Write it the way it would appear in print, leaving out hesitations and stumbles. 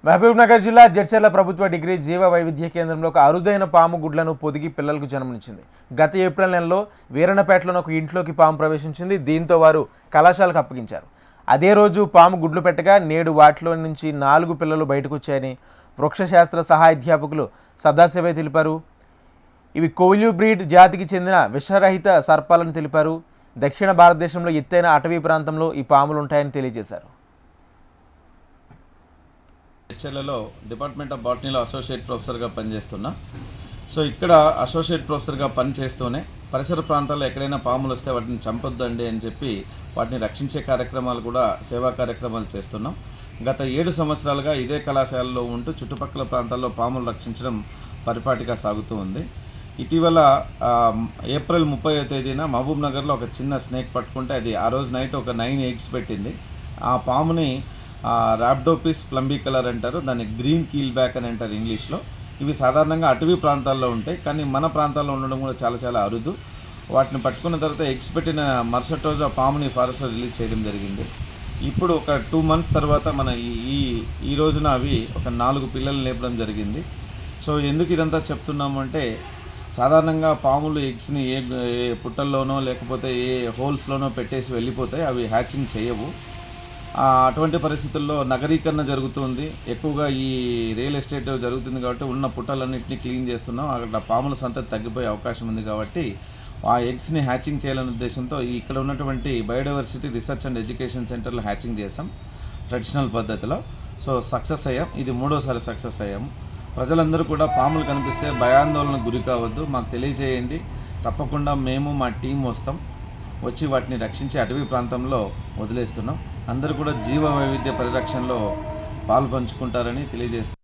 మహబూబ్నగర్ జిల్లా జడ్చర్ల ప్రభుత్వ డిగ్రీ జీవ వైవిధ్య కేంద్రంలో ఒక అరుదైన పాము గుడ్లను పొదిగి పిల్లలకు జన్మనిచ్చింది. గత ఏప్రిల్ నెలలో వీరన్నపేటలోని ఒక ఇంట్లోకి పాము ప్రవేశించింది. దీంతో వారు కళాశాలకు అప్పగించారు. అదే రోజు పాము గుడ్లు పెట్టగా నేడు వాటిలో నుంచి 4 పిల్లలు బయటకు వచ్చాయని వృక్షశాస్త్ర సహాయాధ్యాపకులు సదాశివయ్య తెలిపారు. ఇవి కోల్యూ బ్రీడ్ జాతికి చెందిన విషరహిత సర్పాలను తెలిపారు. దక్షిణ భారతదేశంలో ఎత్తైన అటవీ ప్రాంతంలో ఈ పాములు ఉంటాయని తెలియజేశారు. జడ్చర్లలో డిపార్ట్మెంట్ ఆఫ్ బాటనీలో అసోసియేట్ ప్రొఫెసర్గా పనిచేస్తున్నా. సో ఇక్కడ అసోసియేట్ ప్రొఫెసర్గా పనిచేస్తూనే పరిసర ప్రాంతాల్లో ఎక్కడైనా పాములు వస్తే వాటిని చంపొద్దండి అని చెప్పి వాటిని రక్షించే కార్యక్రమాలు కూడా సేవా కార్యక్రమాలు చేస్తున్నాం. గత 7 సంవత్సరాలుగా ఇదే కళాశాలలో ఉంటూ చుట్టుపక్కల ప్రాంతాల్లో పాములు రక్షించడం పరిపాటిగా సాగుతూ ఉంది. ఇటీవల ఏప్రిల్ 30వ తేదీన మహబూబ్నగర్లో ఒక చిన్న స్నేక్ పట్టుకుంటే అది ఆ రోజు నైట్ ఒక 9 ఎగ్స్ పెట్టింది. ఆ పాముని ర్యాప్డోపిస్ ప్లంబికలర్ అంటారు, దాన్ని గ్రీన్ కీల్ బ్యాక్ అని అంటారు ఇంగ్లీష్లో. ఇవి సాధారణంగా అటవీ ప్రాంతాల్లో ఉంటాయి, కానీ మన ప్రాంతాల్లో ఉండడం కూడా చాలా చాలా అరుదు. వాటిని పట్టుకున్న తర్వాత ఎగ్స్ పెట్టిన మరుసటి రోజు ఆ పాముని ఫారెస్ట్లో రిలీజ్ చేయడం జరిగింది. ఇప్పుడు ఒక 2 months తర్వాత మన ఈ రోజున అవి ఒక 4 పిల్లలు లేపడం జరిగింది. సో ఎందుకు ఇదంతా చెప్తున్నాము అంటే, సాధారణంగా పాములు ఎగ్స్ని ఏ పుట్టల్లోనో లేకపోతే ఏ హోల్స్లోనో పెట్టేసి వెళ్ళిపోతాయి, అవి హ్యాచింగ్ చేయవు. అటువంటి పరిస్థితుల్లో నగరీకరణ జరుగుతుంది, ఎక్కువగా ఈ రియల్ ఎస్టేట్ జరుగుతుంది కాబట్టి ఉన్న పుట్టలన్నింటినీ క్లీన్ చేస్తున్నాం. అక్కడ పాముల సంతతి తగ్గిపోయే అవకాశం ఉంది కాబట్టి ఆ ఎగ్స్ని హ్యాచింగ్ చేయాలనే ఉద్దేశంతో ఇక్కడ ఉన్నటువంటి బయోడైవర్సిటీ రీసెర్చ్ అండ్ ఎడ్యుకేషన్ సెంటర్లో హ్యాచింగ్ చేసాం ట్రెడిషనల్ పద్ధతిలో. సో సక్సెస్ అయ్యాం, ఇది 3వసారి సక్సెస్ అయ్యాము. ప్రజలందరూ కూడా పాములు కనిపిస్తే భయాందోళనకు గురి కావద్దు, మాకు తెలియజేయండి. తప్పకుండా మేము మా టీం వచ్చి వాటిని రక్షించి అటవీ ప్రాంతంలో వదిలేస్తున్నాం. అందరూ కూడా జీవ వైవిధ్య పరిరక్షణలో పాలు పంచుకుంటారని తెలియజేస్తున్నాం.